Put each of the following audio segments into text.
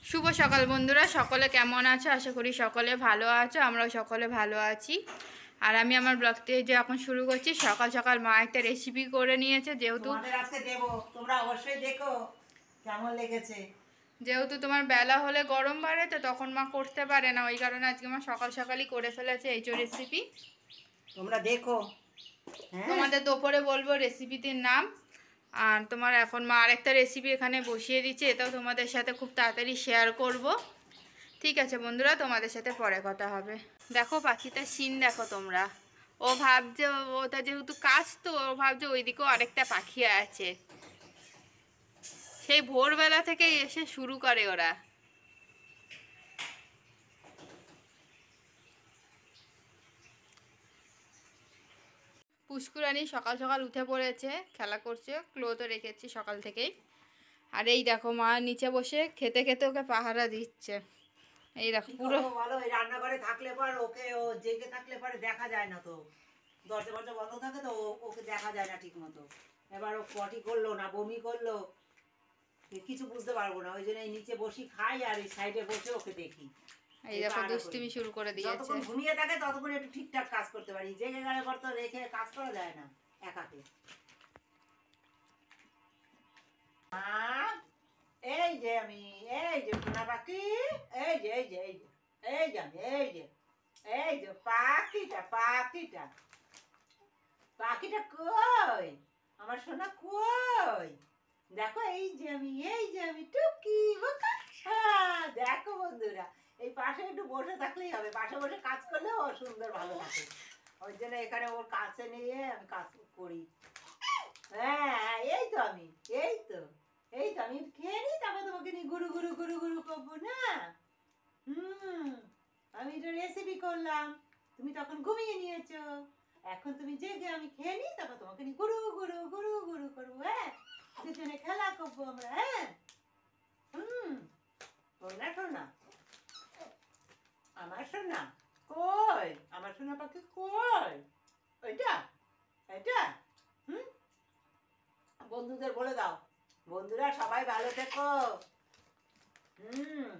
শুভ সকাল বন্ধুরা, সকলে কেমন আছো? আশা করি সকলে ভালো আছো, আমরাও সকলে ভালো আছি। আর আমি আমার ব্লগটি যে এখন শুরু করছি। সকাল সকাল মা একটা রেসিপি করে নিয়েছে, যেহেতু তোমাদের আজকে দেবো, তোমরা অবশ্যই দেখো কেমন লেগেছে। যেহেতু তোমার বেলা হলে গরম বাড়ে, তো তখন মা করতে পারে না, ওই কারণে আজকে মা সকাল সকালই করে ফেলেছে এই যে রেসিপি। তোমরা দেখো। হ্যাঁ, তোমাদের দুপুরে বলবো রেসিপিটির নাম। আর তোমার এখন মা আরেকটা রেসিপি এখানে বসিয়ে দিচ্ছে, এটাও তোমাদের সাথে খুব তাড়াতাড়ি শেয়ার করব। ঠিক আছে বন্ধুরা, তোমাদের সাথে পরে কথা হবে। দেখো পাখিটার সিন দেখো তোমরা। ও ভাবছে, ওটা যেহেতু কাজ, তো ও ভাবছে ওইদিকেও আরেকটা পাখি আছে। সেই ভোরবেলা থেকে এসে শুরু করে ওরা। পুষ্কুরানি সকাল সকাল উঠে পড়েছে, খেলা করছে, ক্লোথও রেখেছি সকাল থেকেই। আর এই দেখো মা নিচে বসে খেতে খেতে ওকে পাহারা দিচ্ছে। এই দেখো কি পুরো। করবো বলো, এই রান্নাঘরে থাকলে পর ওকে, ও জেগে থাকলে পরে দেখা যায় না তো, দরজা ফরজা বন্ধ থাকে তো ওকে দেখা যায় না ঠিক মতো। এবার ও পটি করলো না বমি করলো, কিছু বুঝতে পারবো না। ওই জন্য এই নিচে বসি খাই আর এই সাইডে বসে ওকে দেখি। এই এই দেখো পাহারা করি। দুষ্টুমি শুরু করে দিয়েছে। যতক্ষণ ঘুমিয়ে থাকে ততক্ষণ একটু ঠিকঠাক কাজ করতে পারি, জেগে গেলে পর তো রেখে কাজ করা যায় না একাকে। এই যে আমি, এই যে সোনা পাখি, এই যে এই যে এই যে এই যে আমি, এই যে পাখিটা পাখিটা পাখিটা কই, আমার সোনা কই, দেখো এই যে আমি টুকি বোকা। দেখো বন্ধুরা, এই পাশে একটু বসে থাকলেই হবে, পাশে বসে কাজ করলেও ও সুন্দর ভালো থাকে। ওই জন্য এখানে ওর কাছে নিয়ে আমি কাজ করি। হ্যাঁ, এই তো আমি, এই তো এই তো আমি খেয়ে নিই, তারপর তোমাকে নিয়ে গুরু গুরু গুরু গুরু করবো না। হুম, আমি এটা রেসিপি করলাম, তুমি তখন ঘুমিয়ে নিয়েছো, এখন তুমি জেগে আমি খেয়ে নিই, তারপর তোমাকে নিয়ে গুরু গুরু গুরু গুরু করবো। হ্যাঁ, দুজনে খেলা করবো আমরা। হ্যাঁ, হুম, শোনা শোনা, আমার সোনা কই, আমার সোনা পাখি কই, ওইটা এটা। হুম, বন্ধুদের বলে দাও, বন্ধুরা সবাই ভালো থেকো। হুম,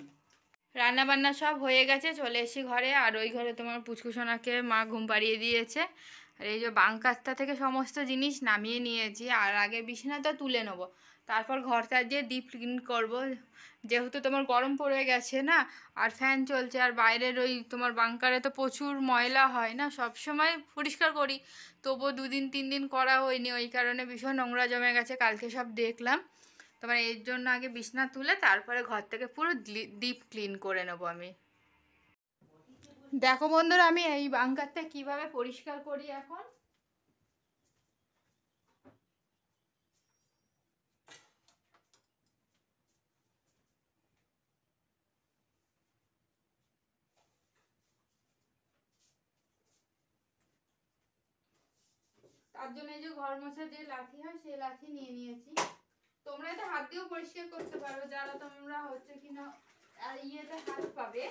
রান্না বান্না সব হয়ে গেছে, চলে এসেছি ঘরে। আর ওই ঘরে তোমার পুচকুসোনাকে মা ঘুম পাড়িয়ে দিয়েছে। আর এই যে বাঙ্কারটা থেকে সমস্ত জিনিস নামিয়ে নিয়েছি, আর আগে বিছানাটা তুলে নেবো, তারপর ঘরটা দিয়ে ডিপ ক্লিন করবো। যেহেতু তোমার গরম পড়ে গেছে না, আর ফ্যান চলছে, আর বাইরের ওই তোমার বাঙ্কারে তো প্রচুর ময়লা হয় না, সব সময় পরিষ্কার করি, তবুও 2 দিন 3 দিন করা হয়নি, ওই কারণে ভীষণ নোংরা জমে গেছে, কালকে সব দেখলাম। তোমার এর জন্য আগে বিছনা তুলে তারপরে ঘর থেকে পুরো ডিপ ক্লিন করে নেব আমি। দেখো বন্ধুরা, আমি এই বাঙ্কারটা কিভাবে পরিষ্কার করি এখন। তার জন্য এই যে ঘর মোছা যে লাঠি হয়, সেই লাঠি নিয়ে নিয়েছি। তোমরা এটা হাত দিয়েও পরিষ্কার করতে পারো, যারা তোমরা হচ্ছে কিনা আর ইয়েতে হাত পাবে।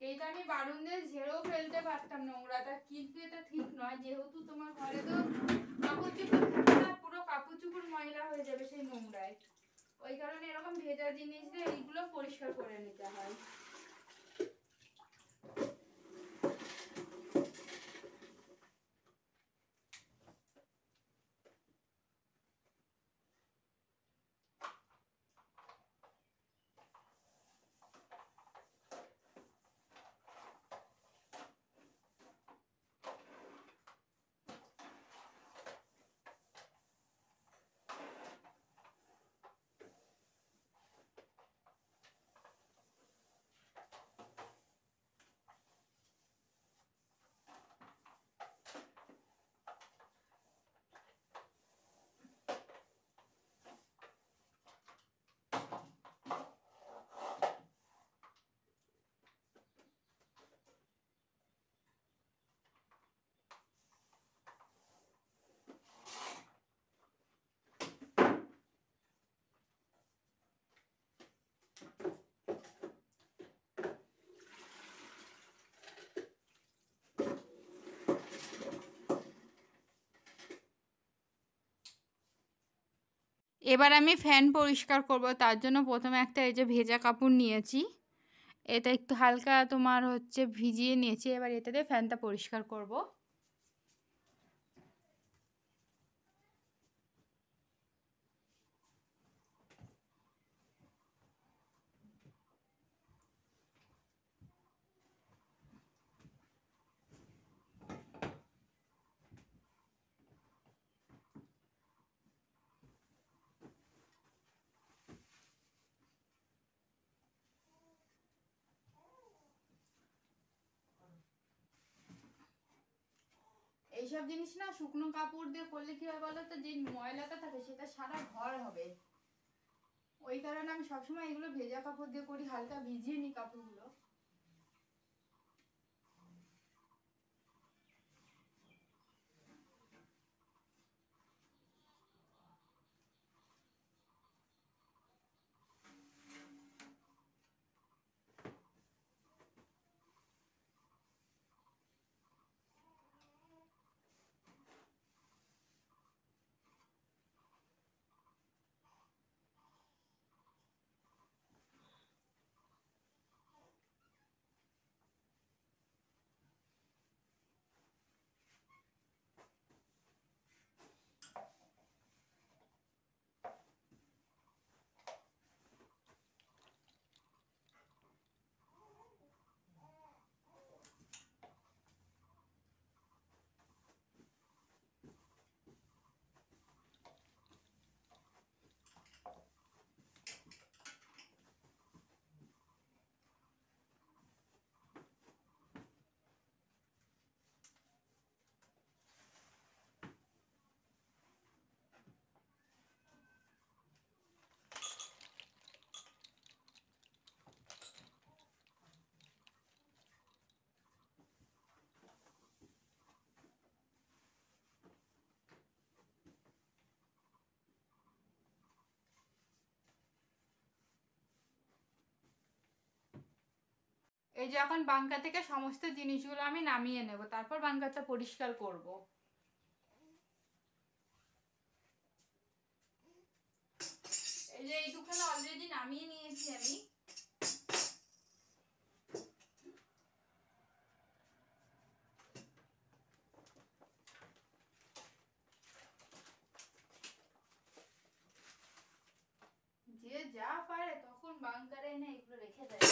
এইটা আমি বারুন দিয়ে ঝেড়েও ফেলতে পারতাম নোংরাটা, কিন্তু এটা ঠিক নয়, যেহেতু তোমার ঘরে তো কাপড় চোপড় থাকে না, পুরো কাপড় চোপড় ময়লা হয়ে যাবে সেই নোংরায়। ওই কারণে এরকম ভেজা জিনিস দিয়ে এইগুলো পরিষ্কার করে নিতে হয়। এবার আমি ফ্যান পরিষ্কার করব, তার জন্য প্রথমে একটা এই যে ভেজা কাপড় নিয়েছি, এটা একটু হালকা তোমার হচ্ছে ভিজিয়ে নিয়েছি, এবার এতে দিয়ে ফ্যানটা পরিষ্কার করব। এইসব জিনিস না শুকনো কাপড় দিয়ে করলে কি হয় বলো তো, যে ময়লাটা থাকে সেটা সারা ঘর হবে, ওই কারণে আমি সবসময় এগুলো ভেজা কাপড় দিয়ে করি, হালকা ভিজিয়ে নিই কাপড়গুলো। এই যে এখন বাঙ্কা থেকে সমস্ত জিনিসগুলো আমি নামিয়ে নেব, তারপর বাঙ্কাটা পরিষ্কার করব। এই যে এই দুখানা অলরেডি নামিয়ে নিয়েছি আমি। যে যা পারে তখন বাঙ্কারে এনে এগুলো রেখে দেয়।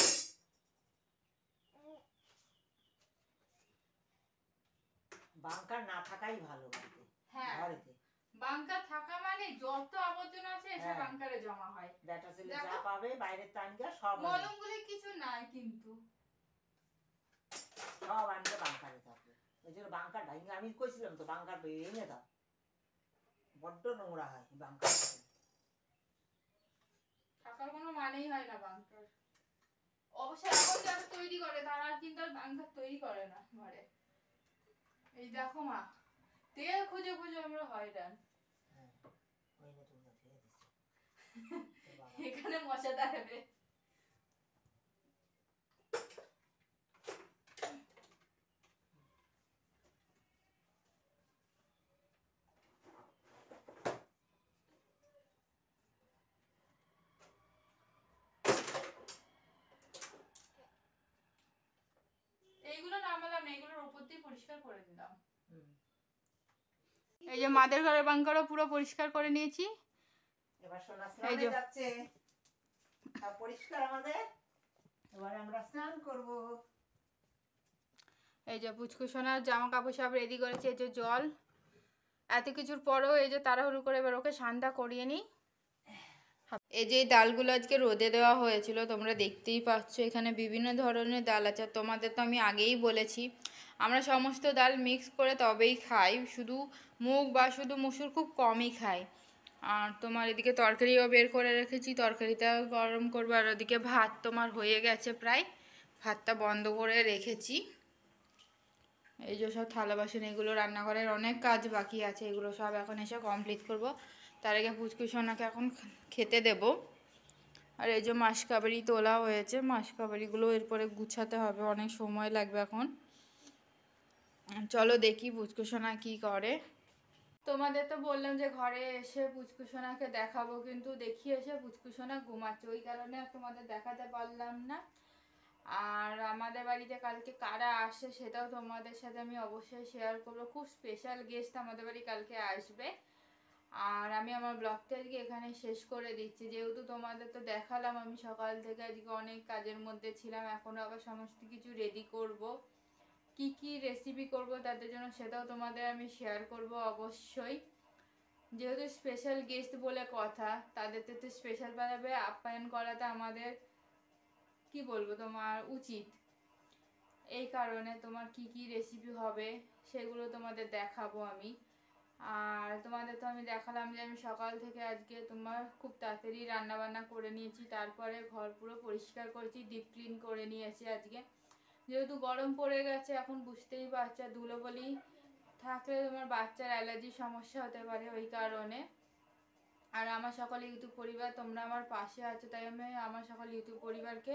বাঙ্কার না থাকাই ভালো বাড়িতে। হ্যাঁ, ঘরেতে বাঙ্কার থাকা মানে যত আবর্জনা আছে এসব হ্যাঁ। বাঙ্কারে জমা হয়। ব্যাটা ছেলে দেখো, যা পাবে বাইরের তানকা সব আনবে। মলমগুলি কিছু নাই কিন্তু সব আনবে বাঙ্কারে থাকবে। ওই জন্য বাঙ্কার ভাঙে আমি কইছিলাম তো বাঙ্কার ভেঙে দাও, বড্ড নোংরা হয় বাঙ্কার। থাকার কোনো মানেই হয় না বাঙ্কার। অবশ্যই এখন যারা তৈরি করে তারা কিন্তু আর বাঙ্কার তৈরি করে না ঘরে। এই দেখো মা, তেল খুঁজে খুঁজে আমরা হয়রান। এখানে মশা দাঁড়াবে। এইগুলো নামালাম, এগুলোর উপর দিয়ে পরিষ্কার করে দিলাম। এই যে মাদের ঘরের বাঙ্কারও পুরো পরিষ্কার করে নিয়েছি। এবার সোনা স্নানে যাচ্ছে, সব পরিষ্কার আমাদের। এবার আমরা স্নান করব। এই যে পুচকু সোনার জামা কাপড় সব রেডি করেছে, এই যে জল। এত কিছুর পরেও এই যে তাড়াহুড়ো করে এবার ওকে স্নানটা করিয়ে নিই। এই যে ডালগুলো আজকে রোদে দেওয়া হয়েছিল, তোমরা দেখতেই পাচ্ছ এখানে বিভিন্ন ধরনের ডাল আছে। তোমাদের তো আমি আগেই বলেছি আমরা সমস্ত ডাল মিক্স করে তবেই খাই, শুধু মুগ বা শুধু মুসুর খুব কমই খাই। আর তোমার এদিকে তরকারিও বের করে রেখেছি, তরকারিটা গরম করবো। আর ওদিকে ভাত তোমার হয়ে গেছে প্রায়, ভাতটা বন্ধ করে রেখেছি। এই যে সব থালা বাসন, এগুলো রান্নাঘরের অনেক কাজ বাকি আছে, এগুলো সব এখন এসে কমপ্লিট করব। তার আগে পুচকু সোনাকে এখন খেতে দেব। আর এই যে মাসকাবারি তোলা হয়েছে, মাসকাবারিগুলো এরপরে গুছাতে হবে, অনেক সময় লাগবে এখন। চলো দেখি পুচকু সোনা কী করে। তোমাদের তো বললাম যে ঘরে এসে পুচকুসোনাকে দেখাবো, কিন্তু দেখি এসে পুচকুসোনা ঘুমাচ্ছে, ওই কারণে আর তোমাদের দেখাতে পারলাম না। আর আমাদের বাড়িতে কালকে কারা আসে সেটাও তোমাদের সাথে আমি অবশ্যই শেয়ার করবো। খুব স্পেশাল গেস্ট আমাদের বাড়ি কালকে আসবে। আর আমি আমার ব্লগটা আজকে এখানে শেষ করে দিচ্ছি, যেহেতু তোমাদের তো দেখালাম আমি সকাল থেকে আজকে অনেক কাজের মধ্যে ছিলাম, এখনও আবার সমস্ত কিছু রেডি করব, কি কি রেসিপি করব তাদের জন্য সেটাও তোমাদের আমি শেয়ার করব অবশ্যই। যেহেতু স্পেশাল গেস্ট বলে কথা, তাদেরকে তো স্পেশালভাবে আপ্যায়ন করাটা আমাদের কি বলবো তোমার উচিত। এই কারণে তোমার কি কি রেসিপি হবে সেগুলো তোমাদের দেখাবো আমি। আর তোমাদের তো আমি দেখালাম যে আমি সকাল থেকে আজকে তোমার খুব তাড়াতাড়ি রান্না বান্না করে নিয়েছি, তারপরে ঘর পুরো পরিষ্কার করেছি, ডিপ ক্লিন করে নিয়েছি আজকে। যেহেতু গরম পড়ে গেছে এখন বুঝতেই পারছো, ধুলোবালি থাকলে তোমার বাচ্চার অ্যালার্জির সমস্যা হতে পারে, ওই কারণে। আর আমার সকল ইউটিউব পরিবার তোমরা আমার পাশে আছো, তাই আমি আমার সকল ইউটিউব পরিবারকে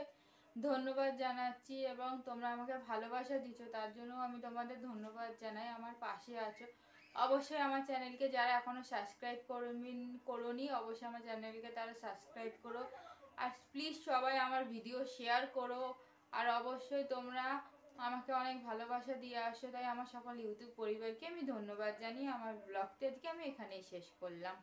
ধন্যবাদ জানাচ্ছি, এবং তোমরা আমাকে ভালোবাসা দিচ্ছ তার জন্য আমি তোমাদের ধন্যবাদ জানাই। আমার পাশে আছো। অবশ্যই আমার চ্যানেলকে যারা এখনও সাবস্ক্রাইব করোনি অবশ্যই আমার চ্যানেলকে তারা সাবস্ক্রাইব করো। আর প্লিজ সবাই আমার ভিডিও শেয়ার করো। আর অবশ্যই তোমরা আমাকে অনেক ভালোবাসা দিয়ে আসো, তাই আমার সকল ইউটিউব পরিবারকে আমি ধন্যবাদ জানিয়ে আমার ব্লগটি আজকে আমি এখানেই শেষ করলাম।